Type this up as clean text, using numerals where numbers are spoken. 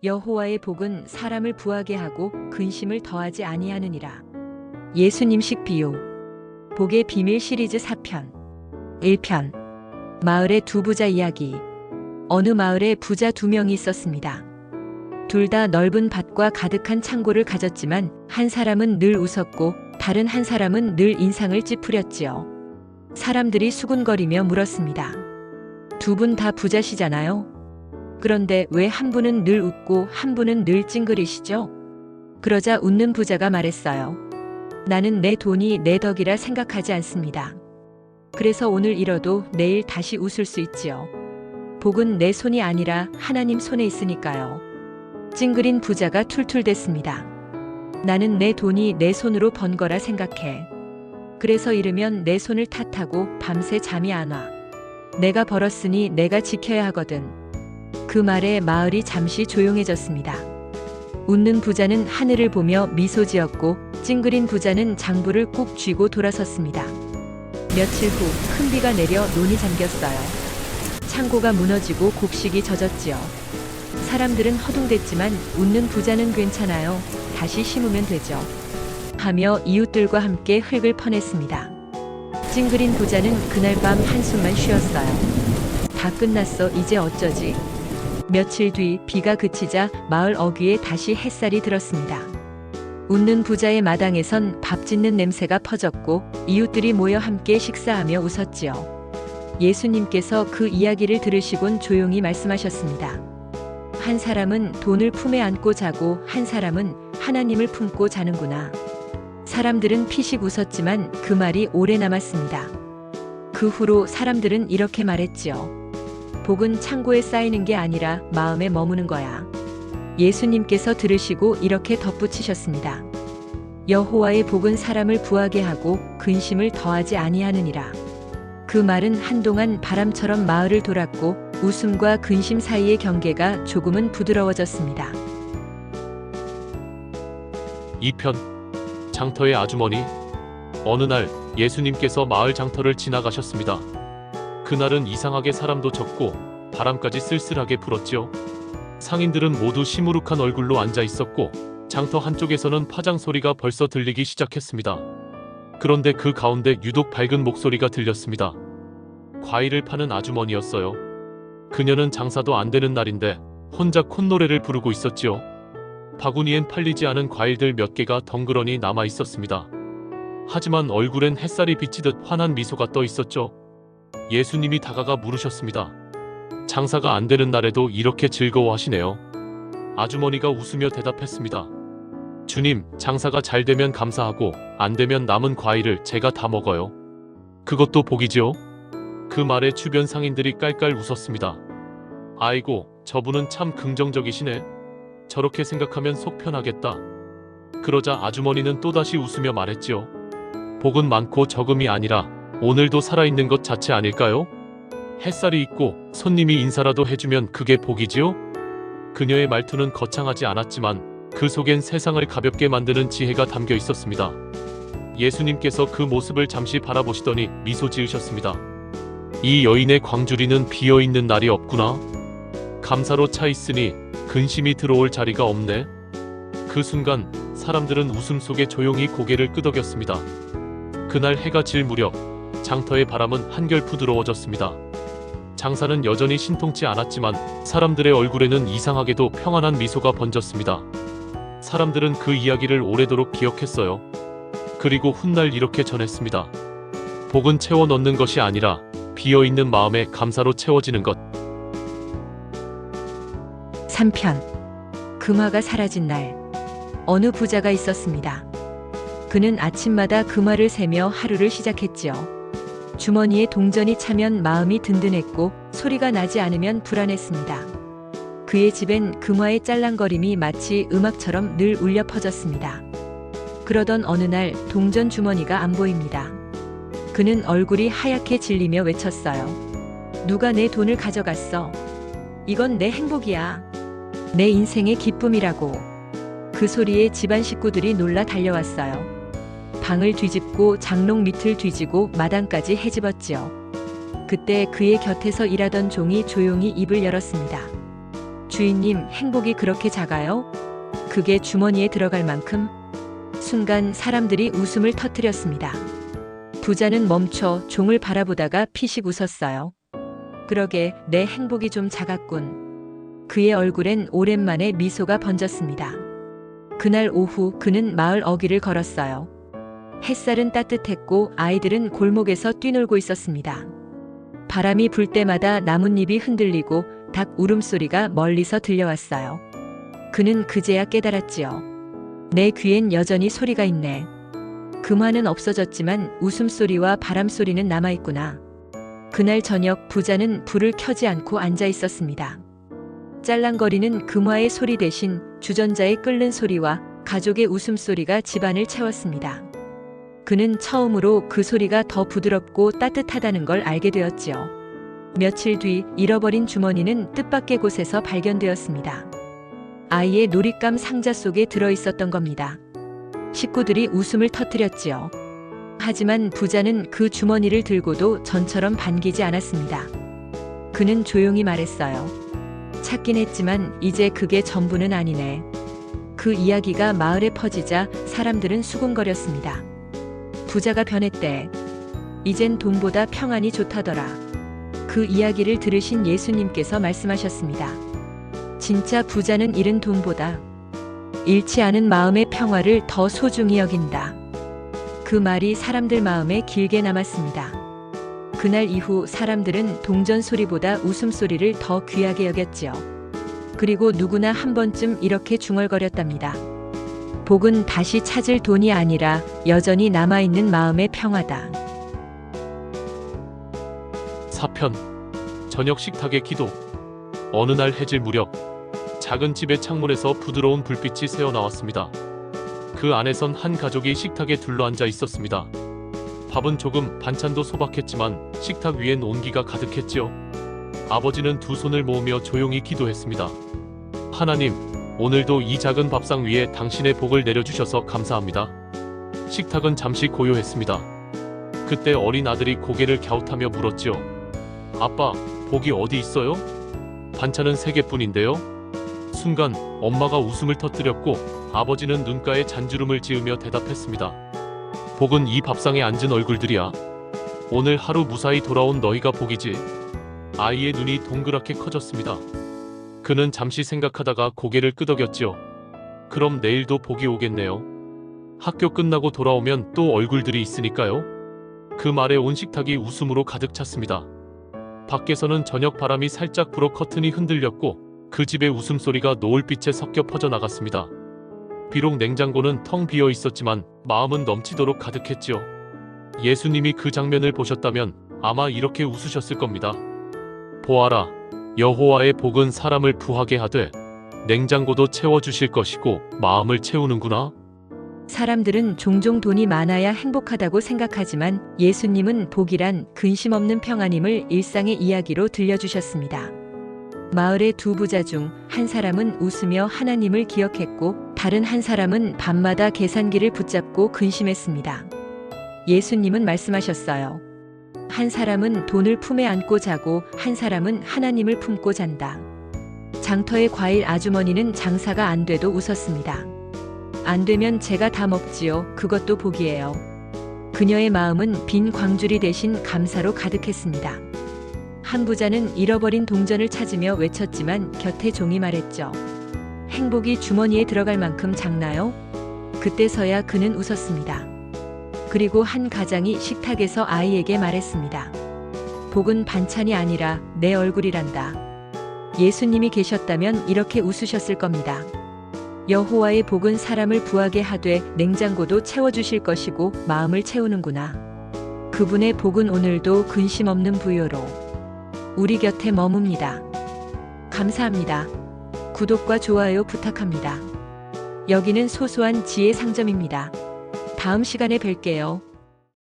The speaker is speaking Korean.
여호와의 복은 사람을 부하게 하고 근심을 더하지 아니하느니라. 예수님식 비유. 복의 비밀 시리즈 4편. 1편. 마을의 두 부자 이야기. 어느 마을에 부자 두 명이 있었습니다. 둘 다 넓은 밭과 가득한 창고를 가졌지만 한 사람은 늘 웃었고 다른 한 사람은 늘 인상을 찌푸렸지요. 사람들이 수군거리며 물었습니다. 두 분 다 부자시잖아요. 그런데 왜 한 분은 늘 웃고 한 분은 늘 찡그리시죠? 그러자 웃는 부자가 말했어요. 나는 내 돈이 내 덕이라 생각하지 않습니다. 그래서 오늘 잃어도 내일 다시 웃을 수 있지요. 복은 내 손이 아니라 하나님 손에 있으니까요. 찡그린 부자가 툴툴댔습니다. 나는 내 돈이 내 손으로 번 거라 생각해. 그래서 잃으면 내 손을 탓하고 밤새 잠이 안 와. 내가 벌었으니 내가 지켜야 하거든. 그 말에 마을이 잠시 조용해졌습니다. 웃는 부자는 하늘을 보며 미소 지었고 찡그린 부자는 장부를 꾹 쥐고 돌아섰습니다. 며칠 후 큰 비가 내려 논이 잠겼어요. 창고가 무너지고 곡식이 젖었지요. 사람들은 허둥댔지만 웃는 부자는 괜찮아요. 다시 심으면 되죠. 하며 이웃들과 함께 흙을 퍼냈습니다. 찡그린 부자는 그날 밤 한숨만 쉬었어요. 다 끝났어. 이제 어쩌지? 며칠 뒤 비가 그치자 마을 어귀에 다시 햇살이 들었습니다. 웃는 부자의 마당에선 밥 짓는 냄새가 퍼졌고 이웃들이 모여 함께 식사하며 웃었지요. 예수님께서 그 이야기를 들으시곤 조용히 말씀하셨습니다. 한 사람은 돈을 품에 안고 자고 한 사람은 하나님을 품고 자는구나. 사람들은 피식 웃었지만 그 말이 오래 남았습니다. 그 후로 사람들은 이렇게 말했지요. 복은 창고에 쌓이는 게 아니라 마음에 머무는 거야. 예수님께서 들으시고 이렇게 덧붙이셨습니다. 여호와의 복은 사람을 부하게 하고 근심을 더하지 아니하느니라. 그 말은 한동안 바람처럼 마을을 돌았고 웃음과 근심 사이의 경계가 조금은 부드러워졌습니다. 2편. 장터의 아주머니. 어느 날 예수님께서 마을 장터를 지나가셨습니다. 그날은 이상하게 사람도 적고 바람까지 쓸쓸하게 불었지요. 상인들은 모두 시무룩한 얼굴로 앉아 있었고 장터 한쪽에서는 파장 소리가 벌써 들리기 시작했습니다. 그런데 그 가운데 유독 밝은 목소리가 들렸습니다. 과일을 파는 아주머니였어요. 그녀는 장사도 안 되는 날인데 혼자 콧노래를 부르고 있었지요. 바구니엔 팔리지 않은 과일들 몇 개가 덩그러니 남아 있었습니다. 하지만 얼굴엔 햇살이 비치듯 환한 미소가 떠 있었죠. 예수님이 다가가 물으셨습니다. 장사가 안 되는 날에도 이렇게 즐거워하시네요. 아주머니가 웃으며 대답했습니다. 주님, 장사가 잘 되면 감사하고 안 되면 남은 과일을 제가 다 먹어요. 그것도 복이지요? 그 말에 주변 상인들이 깔깔 웃었습니다. 아이고, 저분은 참 긍정적이시네. 저렇게 생각하면 속 편하겠다. 그러자 아주머니는 또다시 웃으며 말했지요. 복은 많고 적음이 아니라 오늘도 살아있는 것 자체 아닐까요? 햇살이 있고 손님이 인사라도 해주면 그게 복이지요? 그녀의 말투는 거창하지 않았지만 그 속엔 세상을 가볍게 만드는 지혜가 담겨 있었습니다. 예수님께서 그 모습을 잠시 바라보시더니 미소 지으셨습니다. 이 여인의 광주리는 비어있는 날이 없구나. 감사로 차 있으니 근심이 들어올 자리가 없네. 그 순간 사람들은 웃음 속에 조용히 고개를 끄덕였습니다. 그날 해가 질 무렵 장터의 바람은 한결 부드러워졌습니다. 장사는 여전히 신통치 않았지만 사람들의 얼굴에는 이상하게도 평안한 미소가 번졌습니다. 사람들은 그 이야기를 오래도록 기억했어요. 그리고 훗날 이렇게 전했습니다. 복은 채워 넣는 것이 아니라 비어있는 마음에 감사로 채워지는 것. 3편. 금화가 사라진 날. 어느 부자가 있었습니다. 그는 아침마다 금화를 세며 하루를 시작했지요. 주머니에 동전이 차면 마음이 든든했고 소리가 나지 않으면 불안했습니다. 그의 집엔 금화의 짤랑거림이 마치 음악처럼 늘 울려 퍼졌습니다. 그러던 어느 날 동전 주머니가 안 보입니다. 그는 얼굴이 하얗게 질리며 외쳤어요. 누가 내 돈을 가져갔어? 이건 내 행복이야. 내 인생의 기쁨이라고. 그 소리에 집안 식구들이 놀라 달려왔어요. 방을 뒤집고 장롱 밑을 뒤지고 마당까지 헤집었지요. 그때 그의 곁에서 일하던 종이 조용히 입을 열었습니다. 주인님, 행복이 그렇게 작아요? 그게 주머니에 들어갈 만큼? 순간 사람들이 웃음을 터뜨렸습니다. 부자는 멈춰 종을 바라보다가 피식 웃었어요. 그러게, 내 행복이 좀 작았군. 그의 얼굴엔 오랜만에 미소가 번졌습니다. 그날 오후 그는 마을 어귀를 걸었어요. 햇살은 따뜻했고 아이들은 골목에서 뛰놀고 있었습니다. 바람이 불 때마다 나뭇잎이 흔들리고 닭 울음소리가 멀리서 들려왔어요. 그는 그제야 깨달았지요. 내 귀엔 여전히 소리가 있네. 금화는 없어졌지만 웃음소리와 바람소리는 남아있구나. 그날 저녁 부자는 불을 켜지 않고 앉아 있었습니다. 짤랑거리는 금화의 소리 대신 주전자의 끓는 소리와 가족의 웃음소리가 집안을 채웠습니다. 그는 처음으로 그 소리가 더 부드럽고 따뜻하다는 걸 알게 되었지요. 며칠 뒤 잃어버린 주머니는 뜻밖의 곳에서 발견되었습니다. 아이의 놀잇감 상자 속에 들어있었던 겁니다. 식구들이 웃음을 터뜨렸지요. 하지만 부자는 그 주머니를 들고도 전처럼 반기지 않았습니다. 그는 조용히 말했어요. 찾긴 했지만 이제 그게 전부는 아니네. 그 이야기가 마을에 퍼지자 사람들은 수군거렸습니다. 부자가 변했대. 이젠 돈보다 평안이 좋다더라. 그 이야기를 들으신 예수님께서 말씀하셨습니다. 진짜 부자는 잃은 돈보다 잃지 않은 마음의 평화를 더 소중히 여긴다. 그 말이 사람들 마음에 길게 남았습니다. 그날 이후 사람들은 동전 소리보다 웃음소리를 더 귀하게 여겼지요. 그리고 누구나 한 번쯤 이렇게 중얼거렸답니다. 복은 다시 찾을 돈이 아니라 여전히 남아있는 마음의 평화다. 4편 저녁 식탁의 기도. 어느 날 해질 무렵 작은 집의 창문에서 부드러운 불빛이 새어나왔습니다. 그 안에선 한 가족이 식탁에 둘러앉아 있었습니다. 밥은 조금, 반찬도 소박했지만 식탁 위엔 온기가 가득했지요. 아버지는 두 손을 모으며 조용히 기도했습니다. 하나님, 오늘도 이 작은 밥상 위에 당신의 복을 내려주셔서 감사합니다. 식탁은 잠시 고요했습니다. 그때 어린 아들이 고개를 갸웃하며 물었지요. 아빠, 복이 어디 있어요? 반찬은 3개뿐인데요? 순간 엄마가 웃음을 터뜨렸고 아버지는 눈가에 잔주름을 지으며 대답했습니다. 복은 이 밥상에 앉은 얼굴들이야. 오늘 하루 무사히 돌아온 너희가 복이지. 아이의 눈이 동그랗게 커졌습니다. 그는 잠시 생각하다가 고개를 끄덕였지요. 그럼 내일도 복이 오겠네요. 학교 끝나고 돌아오면 또 얼굴들이 있으니까요. 그 말에 온 식탁이 웃음으로 가득 찼습니다. 밖에서는 저녁 바람이 살짝 불어 커튼이 흔들렸고 그 집의 웃음소리가 노을빛에 섞여 퍼져나갔습니다. 비록 냉장고는 텅 비어 있었지만 마음은 넘치도록 가득했지요. 예수님이 그 장면을 보셨다면 아마 이렇게 웃으셨을 겁니다. 보아라, 여호와의 복은 사람을 부하게 하되 냉장고도 채워주실 것이고 마음을 채우는구나. 사람들은 종종 돈이 많아야 행복하다고 생각하지만 예수님은 복이란 근심 없는 평안임을 일상의 이야기로 들려주셨습니다. 마을의 두 부자 중 한 사람은 웃으며 하나님을 기억했고 다른 한 사람은 밤마다 계산기를 붙잡고 근심했습니다. 예수님은 말씀하셨어요. 한 사람은 돈을 품에 안고 자고 한 사람은 하나님을 품고 잔다. 장터의 과일 아주머니는 장사가 안 돼도 웃었습니다. 안 되면 제가 다 먹지요. 그것도 복이에요. 그녀의 마음은 빈 광주리 대신 감사로 가득했습니다. 한 부자는 잃어버린 동전을 찾으며 외쳤지만 곁에 종이 말했죠. 행복이 주머니에 들어갈 만큼 작나요? 그때서야 그는 웃었습니다. 그리고 한 가장이 식탁에서 아이에게 말했습니다. 복은 반찬이 아니라 내 얼굴이란다. 예수님이 계셨다면 이렇게 웃으셨을 겁니다. 여호와의 복은 사람을 부하게 하되 냉장고도 채워주실 것이고 마음을 채우는구나. 그분의 복은 오늘도 근심 없는 부요로 우리 곁에 머뭅니다. 감사합니다. 구독과 좋아요 부탁합니다. 여기는 소소한 지혜 상점입니다. 다음 시간에 뵐게요.